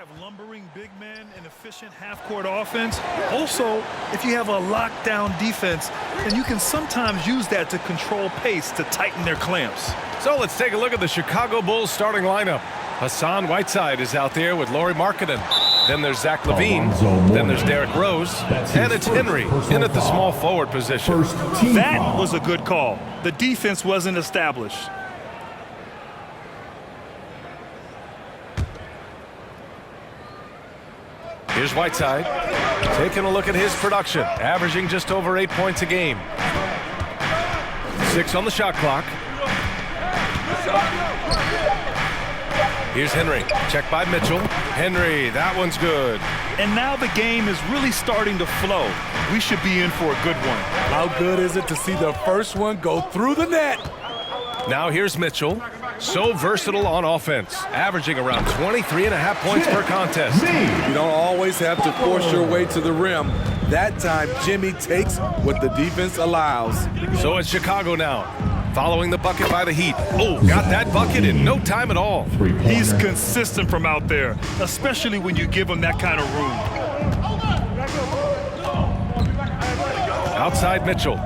have lumbering big men and efficient half-court offense, also, if you have a lockdown defense, then you can sometimes use that to control pace to tighten their clamps. So let's take a look at the Chicago Bulls starting lineup. Hassan Whiteside is out there with Lauri Markkanen. Then there's Zach LaVine. Then there's Derrick Rose. And it's Henry in at the small forward position. That was a good call. The defense wasn't established. Here's Whiteside, taking a look at his production, averaging just over 8 points a game. 6 on the shot clock. Here's Henry, checked by Mitchell. Henry, that one's good. And now the game is really starting to flow. We should be in for a good one. How good is it to see the first one go through the net? Now here's Mitchell, so versatile on offense, averaging around 23.5 points per contest. You don't always have to force your way to the rim. That time, Jimmy takes what the defense allows. So it's Chicago now, following the bucket by the Heat. Oh, got that bucket in no time at all. He's consistent from out there, especially when you give him that kind of room. Outside Mitchell.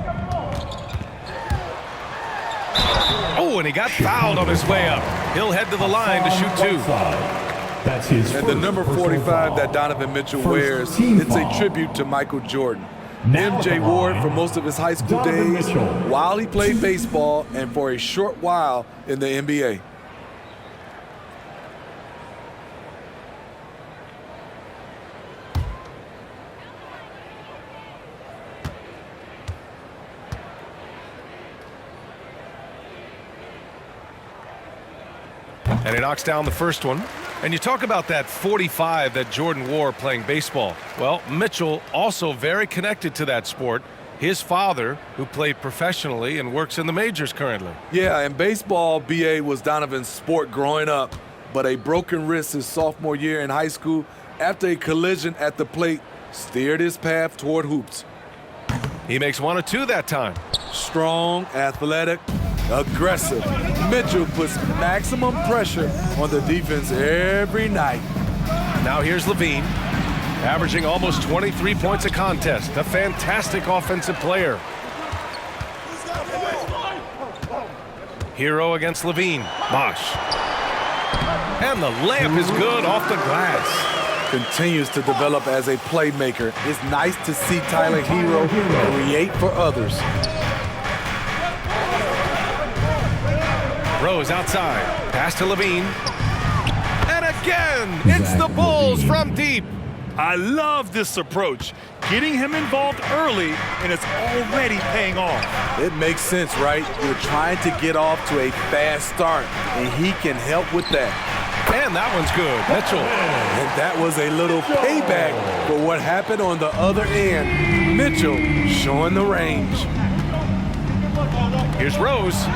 Oh, and he got fouled on his way up. He'll head to the line to shoot 2. That's his and the number 45 that Donovan Mitchell wears, it's a tribute to Michael Jordan. MJ wore it for most of his high school days while he played baseball and for a short while in the NBA. And he knocks down the first one. And you talk about that 45 that Jordan wore playing baseball. Well, Mitchell also very connected to that sport. His father, who played professionally and works in the majors currently. Yeah, and baseball, BA, was Donovan's sport growing up. But a broken wrist his sophomore year in high school after a collision at the plate steered his path toward hoops. He makes 1 or 2 that time. Strong, athletic, aggressive. Mitchell puts maximum pressure on the defense every night. Now here's LaVine, averaging almost 23 points a contest. A fantastic offensive player. Hero against LaVine. Bosh. And the layup is good off the glass. Continues to develop as a playmaker. It's nice to see Tyler Hero create for others. Rose outside, pass to LaVine. And again, it's the Bulls from deep. I love this approach. Getting him involved early, and it's already paying off. It makes sense, right? You're trying to get off to a fast start, and he can help with that. And that one's good, Mitchell. And that was a little payback for what happened on the other end. Mitchell showing the range. Here's Rose.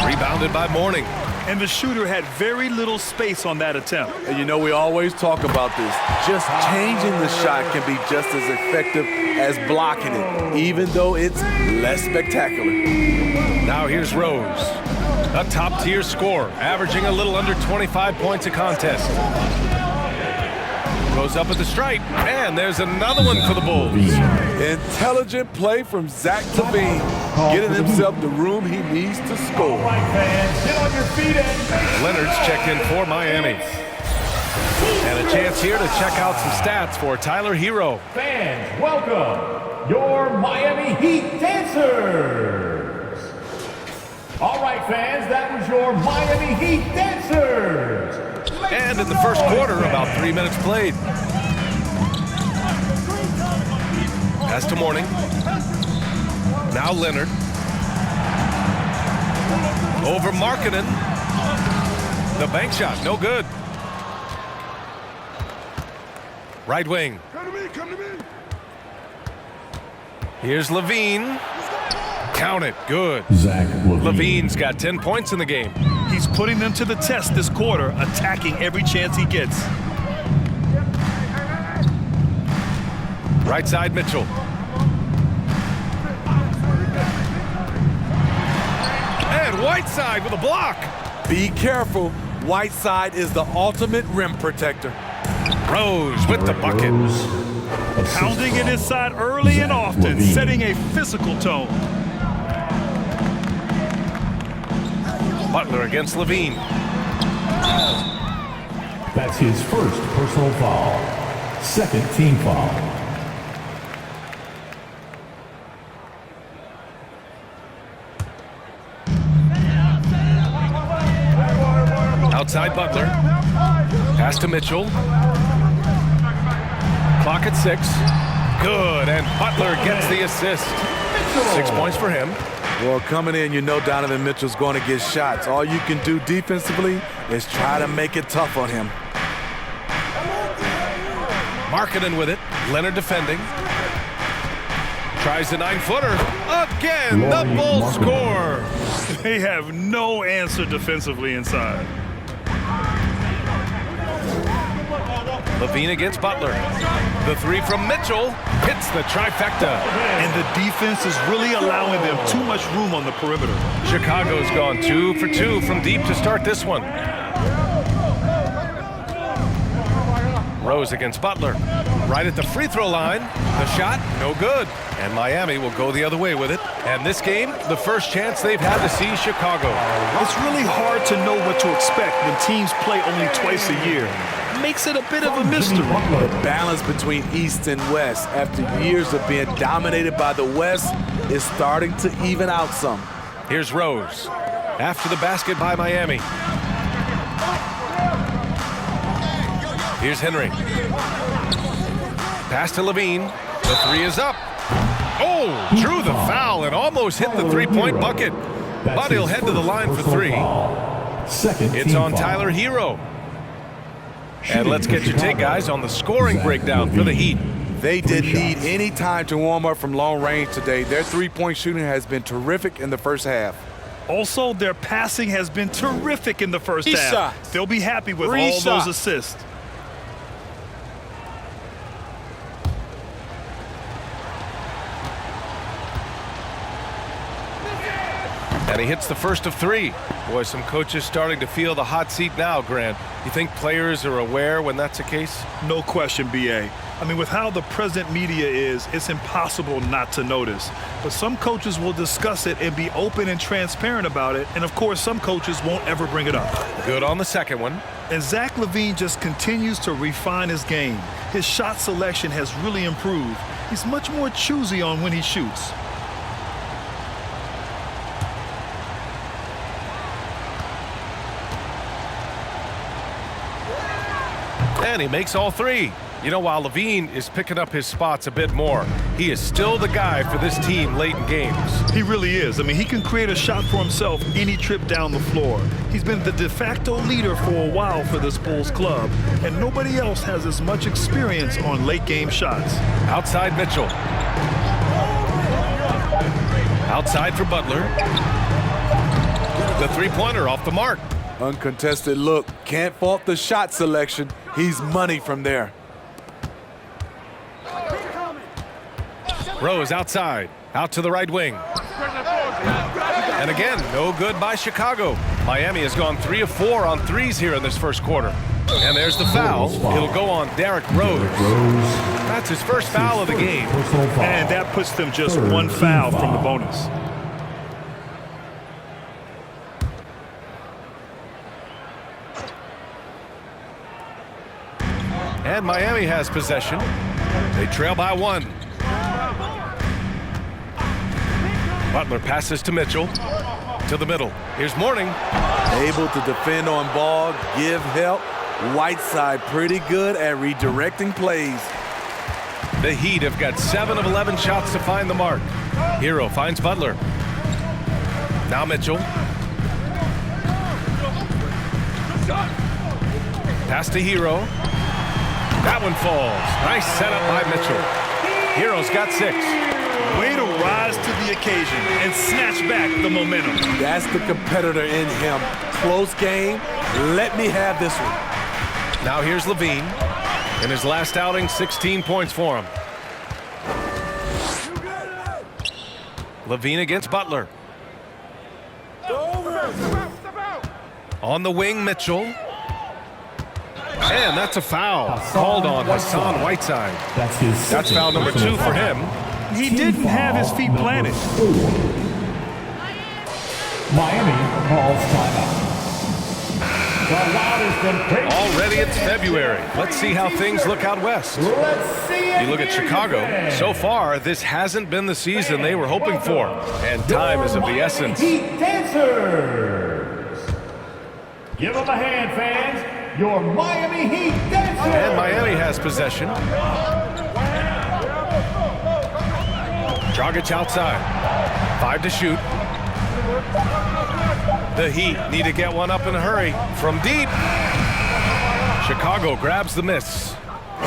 Rebounded by Mourning. And the shooter had very little space on that attempt. And you know, we always talk about this. Just changing the shot can be just as effective as blocking it, even though it's less spectacular. Now here's Rose. A top-tier scorer, averaging a little under 25 points a contest. Goes up at the stripe, and there's another one for the Bulls. Intelligent play from Zach LaVine, getting himself the room he needs to score. All right, fans, get on your feet and Leonard's checked in for Miami. And a chance here to check out some stats for Tyler Hero. fans, welcome your Miami Heat dancers. All right, fans, that was your Miami Heat dancers. And in the first quarter, about 3 minutes played. Pass to Mourning. Now Leonard. Over Markkanen. The bank shot, no good. Right wing. Come to me. Here's LaVine. Count it, good. Zach LaVine's got 10 points in the game. He's putting them to the test this quarter, attacking every chance he gets. Right side Mitchell. And Whiteside with a block. Be careful. Whiteside is the ultimate rim protector. Rose with the bucket. Pounding it inside early and often, setting a physical tone. Butler against Levine. That's his first personal foul. Second team foul. Outside Butler. Pass to Mitchell. Clock at 6. Good, and Butler gets the assist. 6 points for him. Well, coming in, you know Donovan Mitchell's going to get shots. All you can do defensively is try to make it tough on him. Markkanen with it. Leonard defending. Tries the 9-footer. Again, the Bulls score. They have no answer defensively inside. Levine against Butler. The 3 from Mitchell hits the trifecta. And the defense is really allowing them too much room on the perimeter. Chicago's gone 2 for 2 from deep to start this one. Rose against Butler. Right at the free throw line. The shot, no good. And Miami will go the other way with it. And this game, the first chance they've had to see Chicago. It's really hard to know what to expect when teams play only twice a year. Makes it a bit of a mystery. The balance between East and West after years of being dominated by the West is starting to even out some. Here's Rose. After the basket by Miami. Here's Henry. Pass to Levine. The 3 is up. Oh, drew the foul and almost hit the three-point bucket. But he'll head to the line for 3. It's on Tyler Hero. And let's get your take, guys, on the scoring breakdown for the Heat. They didn't need any time to warm up from long range today. Their three-point shooting has been terrific in the first half. Also, their passing has been terrific in the first half. Shots. They'll be happy with 3 all shots. those assists. And he hits the first of 3. Boy, some coaches starting to feel the hot seat now, Grant. You think players are aware when that's the case? No question, B.A. I mean, with how the present media is, it's impossible not to notice. But some coaches will discuss it and be open and transparent about it. And, of course, some coaches won't ever bring it up. Good on the second one. And Zach LaVine just continues to refine his game. His shot selection has really improved. He's much more choosy on when he shoots. And he makes all 3. You know, while Levine is picking up his spots a bit more, he is still the guy for this team late in games. He really is. I mean, he can create a shot for himself any trip down the floor. He's been the de facto leader for a while for this Bulls club, and nobody else has as much experience on late game shots. Outside Mitchell. Outside for Butler. The three-pointer off the mark. Uncontested look. Can't fault the shot selection. He's money from there. Rose outside. Out to the right wing. And again, no good by Chicago. Miami has gone 3 of 4 on threes here in this first quarter. And there's the foul. It'll go on Derrick Rose. That's his first foul of the game. And that puts them just 1 foul from the bonus. And Miami has possession. They trail by 1. Butler passes to Mitchell. To the middle. Here's Mourning. Able to defend on ball, give help. Whiteside pretty good at redirecting plays. The Heat have got 7 of 11 shots to find the mark. Hero finds Butler. Now Mitchell. Pass to Hero. That one falls. Nice setup by Mitchell. Hero's got 6. Way to rise to the occasion and snatch back the momentum. That's the competitor in him. Close game. Let me have this one. Now here's Levine. In his last outing, 16 points for him. Levine against Butler. On the wing, Mitchell. And that's a foul called on Hassan Whiteside. That's foul number 2 for him. He didn't have his feet planted. Miami calls timeout. Already it's February. Let's see how things look out west. You look at Chicago. So far, this hasn't been the season they were hoping for. And time is of the essence. Heat dancers. Give them a hand, fans. Your Miami Heat dancers. And Miami has possession. Dragic outside. 5 to shoot. The Heat need to get one up in a hurry. From deep. Chicago grabs the miss.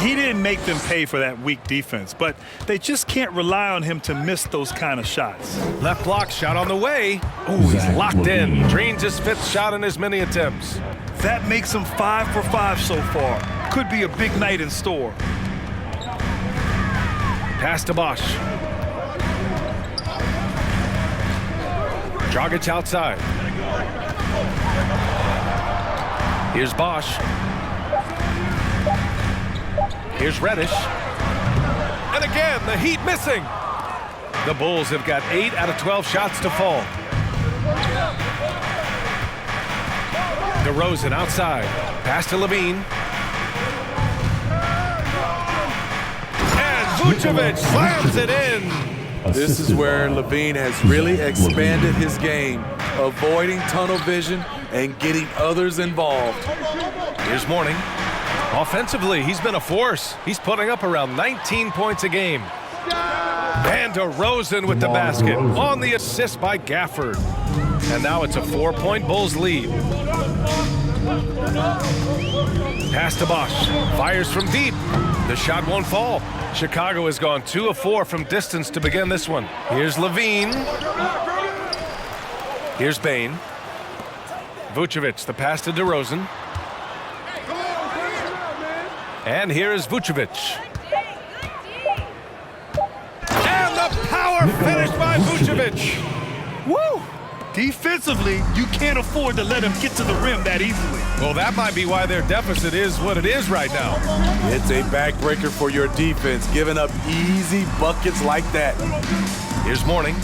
He didn't make them pay for that weak defense, but they just can't rely on him to miss those kind of shots. Left block shot on the way. Ooh, he's locked in. Drains his 5th shot in as many attempts. That makes him 5 for 5 so far. Could be a big night in store. Pass to Bosch. Dragic outside. Here's Bosch. Here's Reddish. And again, the Heat missing. The Bulls have got 8 out of 12 shots to fall. DeRozan outside. Pass to Levine. And Vucevic slams it in. This is where Levine has really expanded his game, avoiding tunnel vision and getting others involved. Here's Mourning. Offensively, he's been a force. He's putting up around 19 points a game. And DeRozan with the basket on the assist by Gafford. And now it's a 4-point Bulls lead. Pass to Bosch. Fires from deep. The shot won't fall. Chicago has gone 2 of 4 from distance to begin this one. Here's Levine. Here's Bane. Vucevic, the pass to DeRozan. And here is Vucevic. And the power finish by Vucevic. Woo! Defensively, you can't afford to let him get to the rim that easily. Well, that might be why their deficit is what it is right now. It's a backbreaker for your defense, giving up easy buckets like that. Here's Mourning.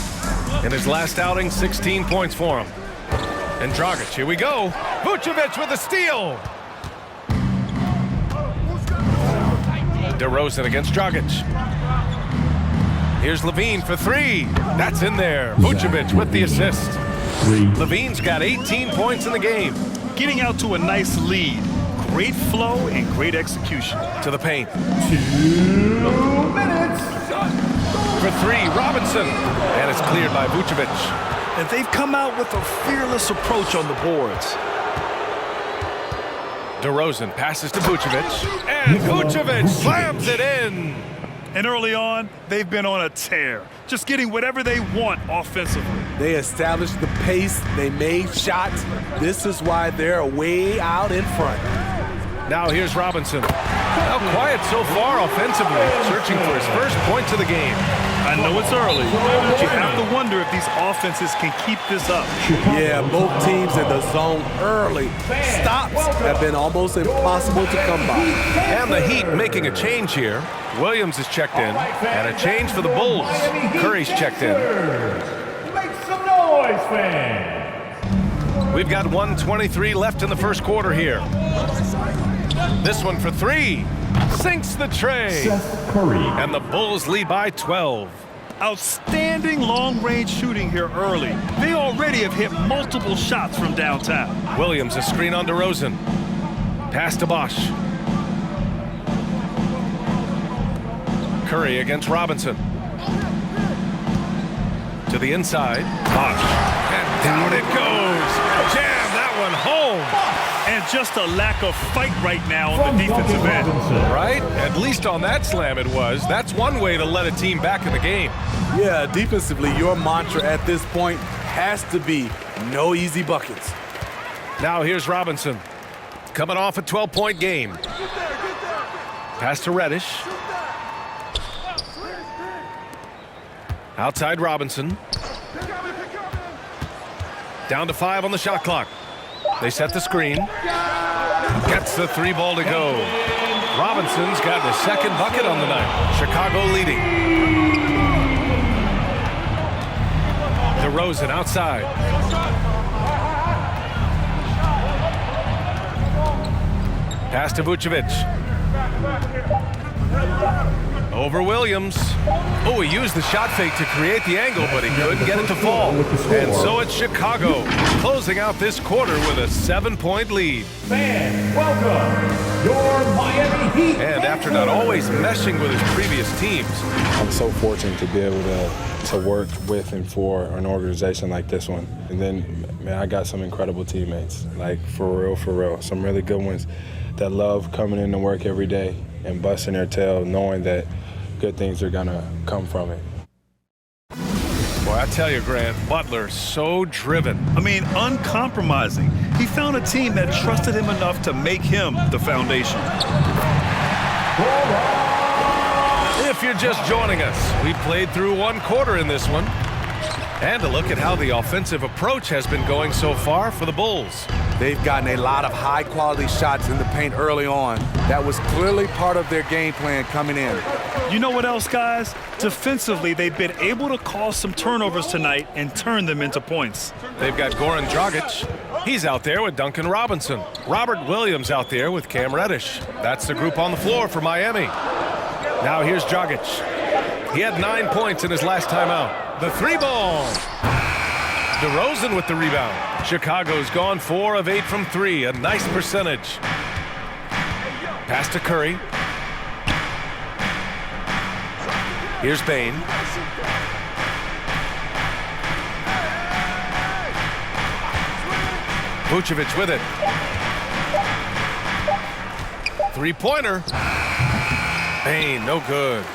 In his last outing, 16 points for him. And Dragic, here we go. Vucevic with a steal. DeRozan against Dragic. Here's Levine for 3. That's in there. Vucevic with the assist. Levine's got 18 points in the game. Getting out to a nice lead. Great flow and great execution. To the paint. 2 minutes. For 3, Robinson. And it's cleared by Vucevic. And they've come out with a fearless approach on the boards. DeRozan passes to Vucevic. And Vucevic slams it in. And early on, they've been on a tear, just getting whatever they want offensively. They established the pace, they made shots. This is why they're way out in front. Now here's Robinson. Now quiet so far offensively, searching for his first points of the game. I know it's early, but you have to wonder if these offenses can keep this up. Yeah, both teams in the zone early. Stops have been almost impossible to come by. And the Heat making a change here. Williams is checked in, and a change for the Bulls. Curry's checked in. Make some noise, fans. We've got 1:23 left in the first quarter here. This one for 3. Sinks the tray. Seth Curry. And the Bulls lead by 12. Outstanding long-range shooting here early. They already have hit multiple shots from downtown. Williams, a screen on DeRozan. Pass to Bosch. Curry against Robinson. To the inside. Bosch. And down it goes. Jam that one home. And just a lack of fight right now on the defensive end. Right? At least on that slam it was. That's one way to let a team back in the game. Yeah, defensively, your mantra at this point has to be no easy buckets. Now here's Robinson. Coming off a 12-point game. Pass to Reddish. Outside Robinson. Down to 5 on the shot clock. They set the screen. Gets the 3 ball to go. Robinson's got his second bucket on the night. Chicago leading. DeRozan outside. Pass to Vucevic. Over Williams. Oh, he used the shot fake to create the angle, but he couldn't get it to fall. And so it's Chicago closing out this quarter with a 7-point lead. Fans, welcome your Miami Heat. And after not always meshing with his previous teams, I'm so fortunate to be able to work with and for an organization like this one. And then, man, I got some incredible teammates, like for real. Some really good ones that love coming into work every day and busting their tail, knowing that good things are gonna come from it. Boy, I tell you, Grant, Butler, so driven. I mean, uncompromising. He found a team that trusted him enough to make him the foundation. If you're just joining us, we played through 1 quarter in this one. And a look at how the offensive approach has been going so far for the Bulls. They've gotten a lot of high-quality shots in the paint early on. That was clearly part of their game plan coming in. You know what else, guys? Defensively, they've been able to cause some turnovers tonight and turn them into points. They've got Goran Dragic. He's out there with Duncan Robinson. Robert Williams out there with Cam Reddish. That's the group on the floor for Miami. Now here's Dragic. He had 9 points in his last time out. The 3 ball. DeRozan with the rebound. Chicago's gone 4 of 8 from 3, a nice percentage. Pass to Curry. Here's Bane. Vucevic with it. 3-pointer. Bane, no good.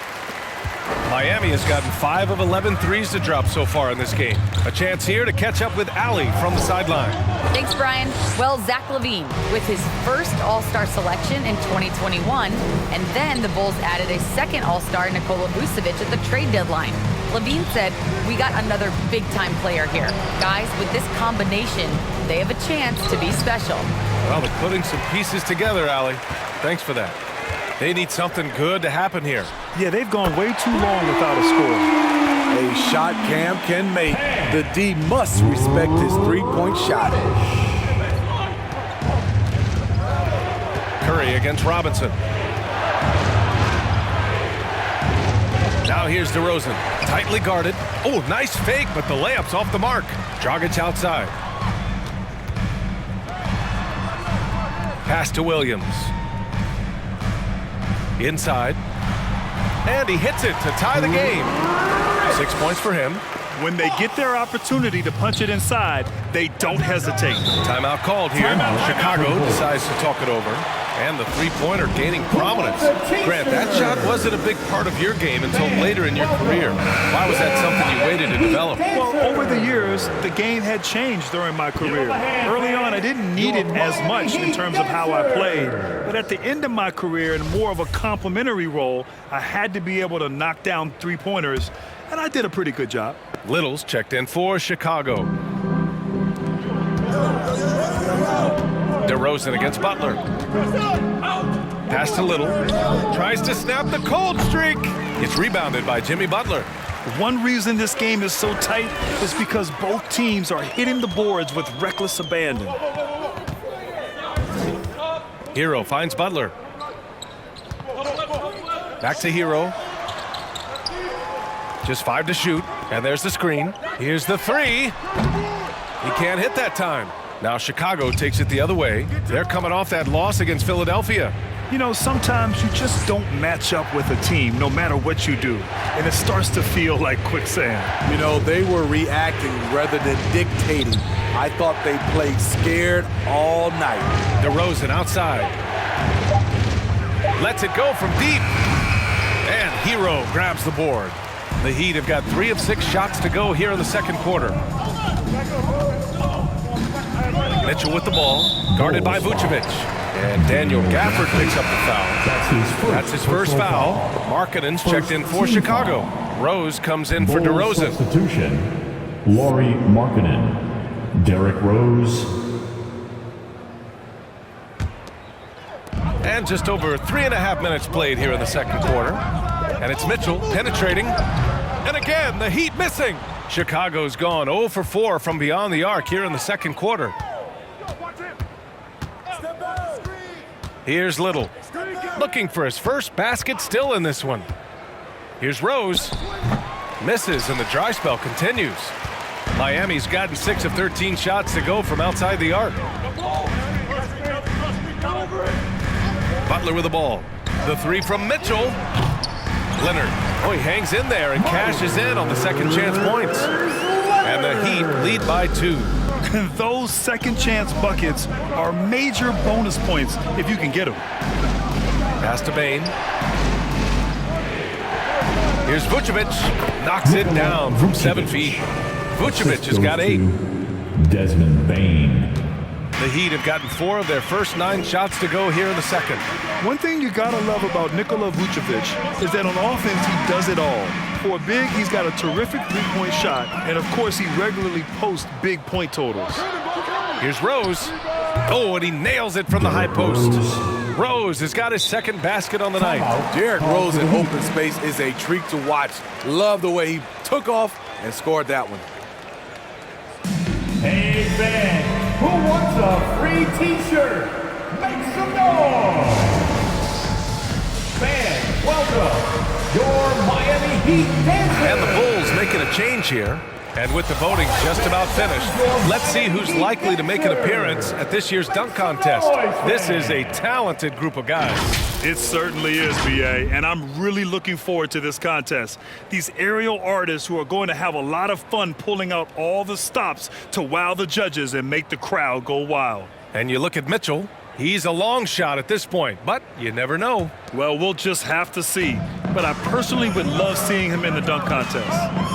Miami has gotten 5 of 11 threes to drop so far in this game. A chance here to catch up with Allie from the sideline. Thanks, Brian. Well, Zach LaVine with his first All-Star selection in 2021, and then the Bulls added a second All-Star, Nikola Vucevic, at the trade deadline. LaVine said, "We got another big-time player here. Guys, with this combination, they have a chance to be special." Well, they're putting some pieces together, Allie. Thanks for that. They need something good to happen here. Yeah, they've gone way too long without a score. A shot Cam can make. The D must respect his 3-point shot. Curry against Robinson. Now here's DeRozan. Tightly guarded. Oh, nice fake, but the layup's off the mark. Dragic outside. Pass to Williams. Inside. And he hits it to tie the game. 6 points for him. When they get their opportunity to punch it inside, they don't hesitate. Timeout called here. Chicago decides to talk it over. And the 3-pointer gaining prominence. Grant, that shot wasn't a big part of your game until later in your career. Why was that something you waited to develop? Well, over the years, the game had changed during my career. Early on, I didn't need it as much in terms of how I played. But at the end of my career, in more of a complementary role, I had to be able to knock down 3-pointers, and I did a pretty good job. Little's checked in for Chicago. DeRozan against Butler. Pass to Little. Tries to snap the cold streak. It's rebounded by Jimmy Butler. One reason this game is so tight is because both teams are hitting the boards with reckless abandon. Hero finds Butler. Back to Hero. Just 5 to shoot. And there's the screen. Here's the 3. He can't hit that time. Now Chicago takes it the other way. They're coming off that loss against Philadelphia. You know, sometimes you just don't match up with a team no matter what you do. And it starts to feel like quicksand. You know, they were reacting rather than dictating. I thought they played scared all night. DeRozan outside. Lets it go from deep. And Hero grabs the board. The Heat have got 3 of 6 shots to go here in the second quarter. Mitchell with the ball, guarded by Vucevic. And Daniel Gafford picks up the foul. That's his first foul. Markkanen's checked in for Chicago. Rose comes in for DeRozan. Substitution, Lauri Markkanen, Derrick Rose, And just over 3.5 minutes played here in the second quarter. And it's Mitchell penetrating. And again, the Heat missing. Chicago's gone 0 for 4 from beyond the arc here in the second quarter. Here's Little, looking for his first basket, still in this one. Here's Rose. Misses, and the dry spell continues. Miami's gotten 6 of 13 shots to go from outside the arc. Butler with the ball. The three from Mitchell. Leonard. Oh, he hangs in there and cashes in on the second chance points. And the Heat lead by 2. Those second chance buckets are major bonus points if you can get them. Pass to Bane. Here's Vucevic. Knocks it down from 7 feet. Vucevic has got 8. Desmond Bane. The Heat have gotten 4 of their first 9 shots to go here in the second. One thing you gotta love about Nikola Vucevic is that on offense he does it all. For a big, he's got a terrific three-point shot, and of course he regularly posts big point totals. Here's Rose. Oh, and he nails it from the high post. Rose has got his second basket on the night. Derrick Rose in open space is a treat to watch. Love the way he took off and scored that one. Hey fan, who wants a free t-shirt? Make some noise! Fans, welcome your Miami Heat dancers. And the Bulls making a change here. And with the voting just about finished, let's see who's likely to make an appearance at this year's dunk contest. This is a talented group of guys. It certainly is, BA, and I'm really looking forward to this contest. These aerial artists who are going to have a lot of fun pulling out all the stops to wow the judges and make the crowd go wild. And you look at Mitchell. He's a long shot at this point, but you never know. Well, we'll just have to see. But I personally would love seeing him in the dunk contest.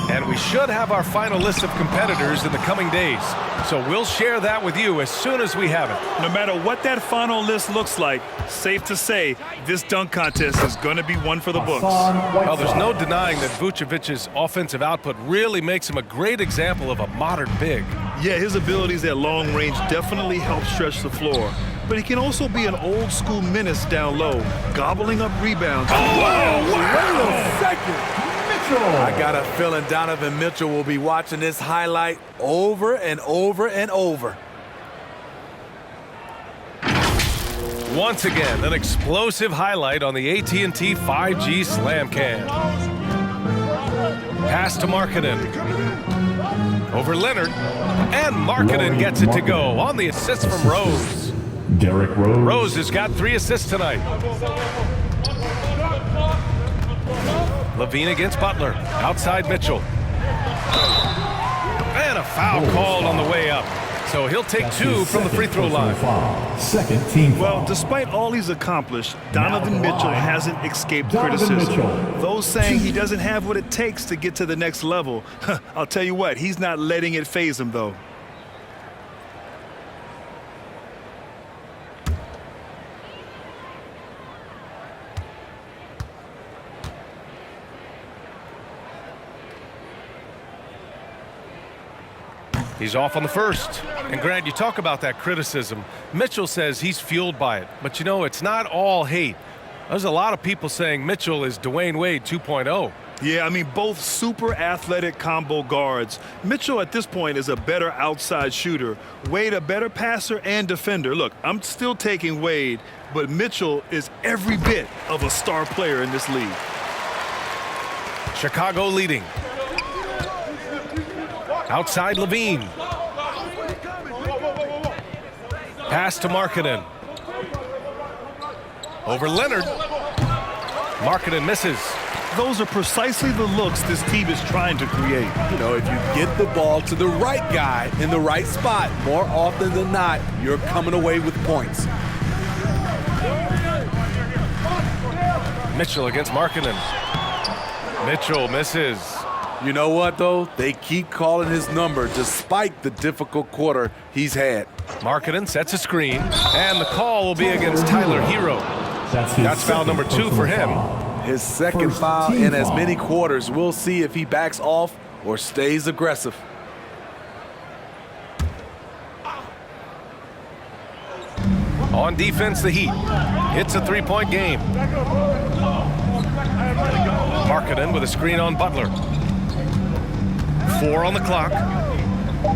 And we should have our final list of competitors in the coming days. So we'll share that with you as soon as we have it. No matter what that final list looks like, safe to say, this dunk contest is going to be one for the books. Well, there's no denying that Vucevic's offensive output really makes him a great example of a modern big. Yeah, his abilities at long range definitely help stretch the floor. But he can also be an old-school menace down low, gobbling up rebounds. Whoa, wait a second. I got a feeling Donovan Mitchell will be watching this highlight over and over and over. Once again, an explosive highlight on the AT&T 5G Slam Cam. Pass to Markkanen. Over Leonard. And Markkanen gets it to go on the assist from Rose. Derrick Rose. Rose has got 3 assists tonight. Levine against Butler. Outside Mitchell. And a foul called on the way up. So he'll take 2 from the free throw line. Second team. Well, despite all he's accomplished, Donovan Mitchell hasn't escaped criticism. Those saying he doesn't have what it takes to get to the next level, I'll tell you what, he's not letting it faze him, though. He's off on the first. And Grant, you talk about that criticism. Mitchell says he's fueled by it. But you know, it's not all hate. There's a lot of people saying Mitchell is Dwayne Wade 2.0. Yeah, I mean, both super athletic combo guards. Mitchell at this point is a better outside shooter. Wade a better passer and defender. Look, I'm still taking Wade, but Mitchell is every bit of a star player in this league. Chicago leading. Outside Levine. Pass to Markkanen. Over Leonard. Markkanen misses. Those are precisely the looks this team is trying to create. You know, if you get the ball to the right guy in the right spot, more often than not, you're coming away with points. Mitchell against Markkanen. Mitchell misses. You know what, though? They keep calling his number despite the difficult quarter he's had. Markkanen sets a screen, and the call will be against Tyler Hero. That's foul number 2 for him. His second foul in as many quarters. We'll see if he backs off or stays aggressive. On defense, the Heat. It's a three-point game. Markkanen with a screen on Butler. 4 on the clock.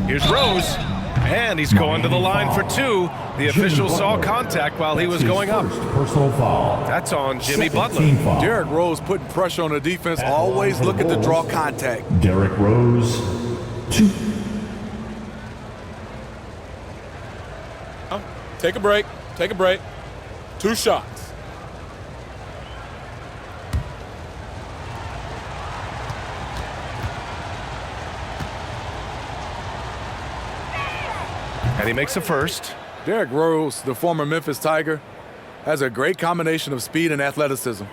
Here's Rose. And he's going to the line for 2. The official saw contact while he was going up. Personal foul. That's on Jimmy Butler. Derrick Rose putting pressure on the defense. Always looking to draw contact. Derrick Rose, 2. Take a break. Take a break. 2 shots. And he makes a first. Derrick Rose, the former Memphis Tiger, has a great combination of speed and athleticism.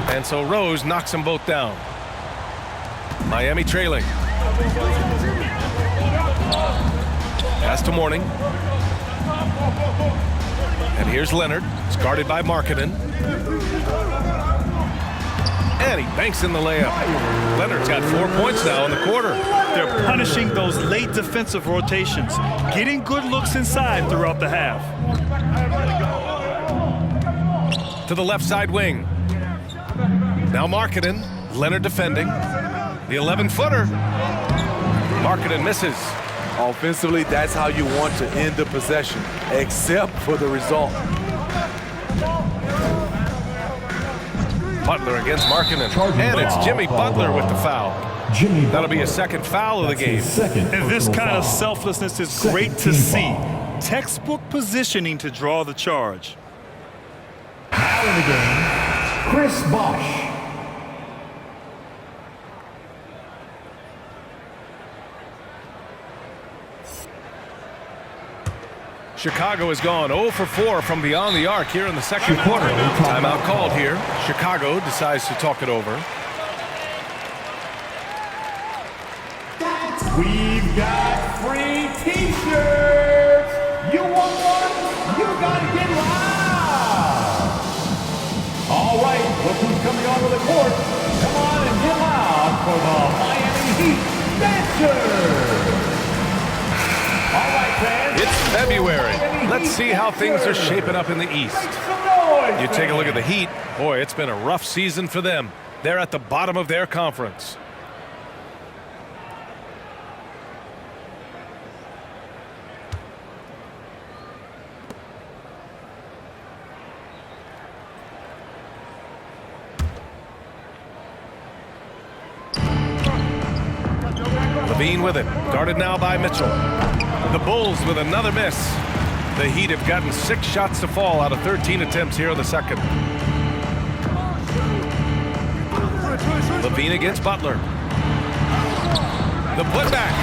And so Rose knocks them both down. Miami trailing. Pass to Mourning. And here's Leonard. It's guarded by Markkanen. And he banks in the layup. Leonard's got 4 points now in the quarter. They're punishing those late defensive rotations, getting good looks inside throughout the half. To the left side wing. Now Markkanen. Leonard defending. The 11-footer. Markkanen misses. Offensively, that's how you want to end the possession, except for the result. Butler against Markkanen. And it's Jimmy Butler with the foul. That'll be a second foul of the game. And this kind of selflessness is great to see. Textbook positioning to draw the charge. Out of the game, Chris Bosh. Chicago has gone 0 for 4 from beyond the arc here in the second quarter. Timeout called here. Chicago decides to talk it over. We've got free T-shirts. You want one? You gotta get loud. All right, look who's coming onto the court. Come on and get loud for the Miami Heat dancers. All right, fans. It's February. Let's see how things are shaping up in the East. You take a look at the Heat. Boy, it's been a rough season for them. They're at the bottom of their conference. Levine with it. Guarded now by Mitchell. The Bulls with another miss. The Heat have gotten 6 shots to fall out of 13 attempts here in the second. Levine against Butler. The putback.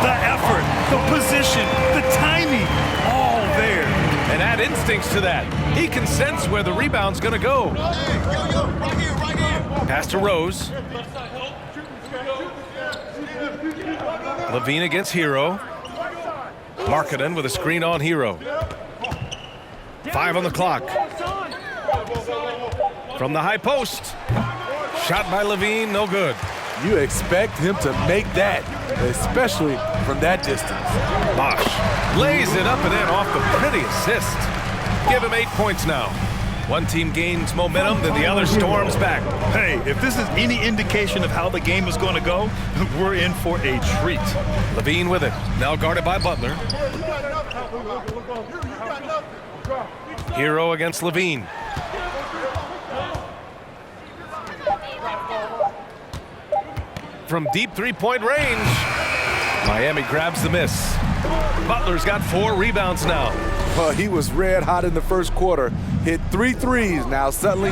The effort, the position, the timing, all there. And add instincts to that. He can sense where the rebound's going to go. Pass to Rose. Levine against Hero. Markkanen with a screen on Hero. 5 on the clock. From the high post. Shot by Levine, no good. You expect him to make that, especially from that distance. Bosh lays it up and in off the pretty assist. Give him 8 points now. One team gains momentum, then the other storms back. Hey, if this is any indication of how the game is going to go, we're in for a treat. Levine with it. Now guarded by Butler. Hero against Levine. From deep three-point range. Miami grabs the miss. Butler's got 4 rebounds now. Well, he was red hot in the first quarter. Hit 3 threes, now suddenly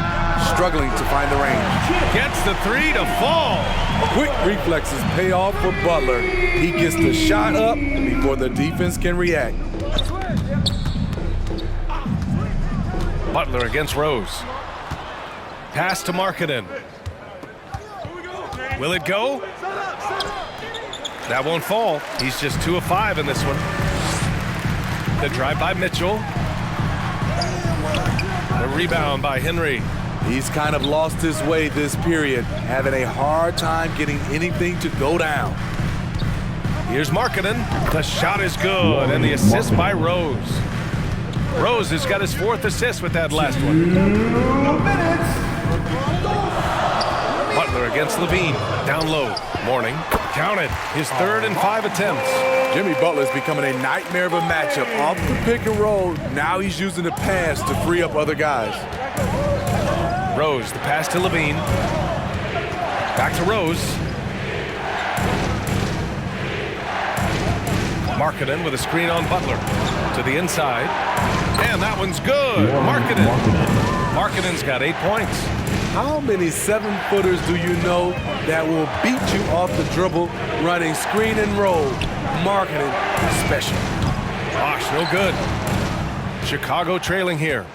struggling to find the range. Gets the 3 to fall. Quick reflexes pay off for Butler. He gets the shot up before the defense can react. Butler against Rose. Pass to Markkanen. Will it go? That won't fall. He's just 2 of 5 in this one. The drive by Mitchell. A rebound by Henry. He's kind of lost his way this period, having a hard time getting anything to go down. Here's Markkanen. The shot is good, and the assist by Rose. Rose has got his 4th assist with that last one. 2 minutes. Butler against Levine. Down low. Morning. Counted. His 3rd and 5 attempts. Jimmy Butler's becoming a nightmare of a matchup. Off the pick and roll, now he's using the pass to free up other guys. Rose, the pass to Levine. Back to Rose. Markkanen with a screen on Butler. To the inside. And that one's good. Markkanen's got 8 points. How many 7-footers do you know that will beat you off the dribble running screen and roll? Markkanen special. Gosh, no good. Chicago trailing here.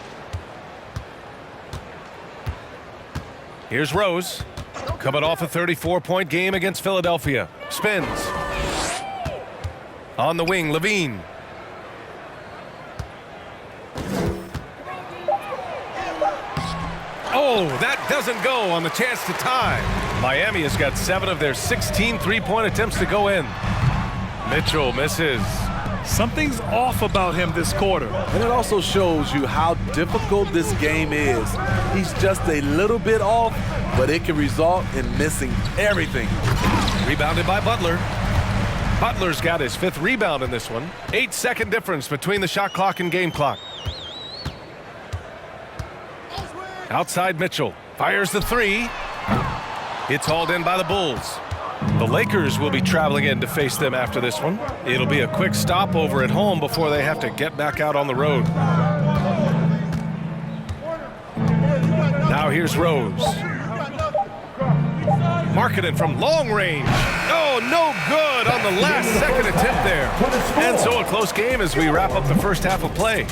Here's Rose. Coming off a 34-point game against Philadelphia. Spins. On the wing, Levine. Oh, that doesn't go on the chance to tie. Miami has got 7 of their 16 three-point attempts to go in. Mitchell misses. Something's off about him this quarter. And it also shows you how difficult this game is. He's just a little bit off, but it can result in missing everything. Rebounded by Butler. Butler's got his 5th rebound in this one. 8-second difference between the shot clock and game clock. Outside Mitchell. Fires the 3. It's hauled in by the Bulls. The Lakers will be traveling in to face them after this one. It'll be a quick stopover at home before they have to get back out on the road. Now here's Rose. Markkanen from long range. Oh, no good on the last second attempt there. And so a close game as we wrap up the first half of play.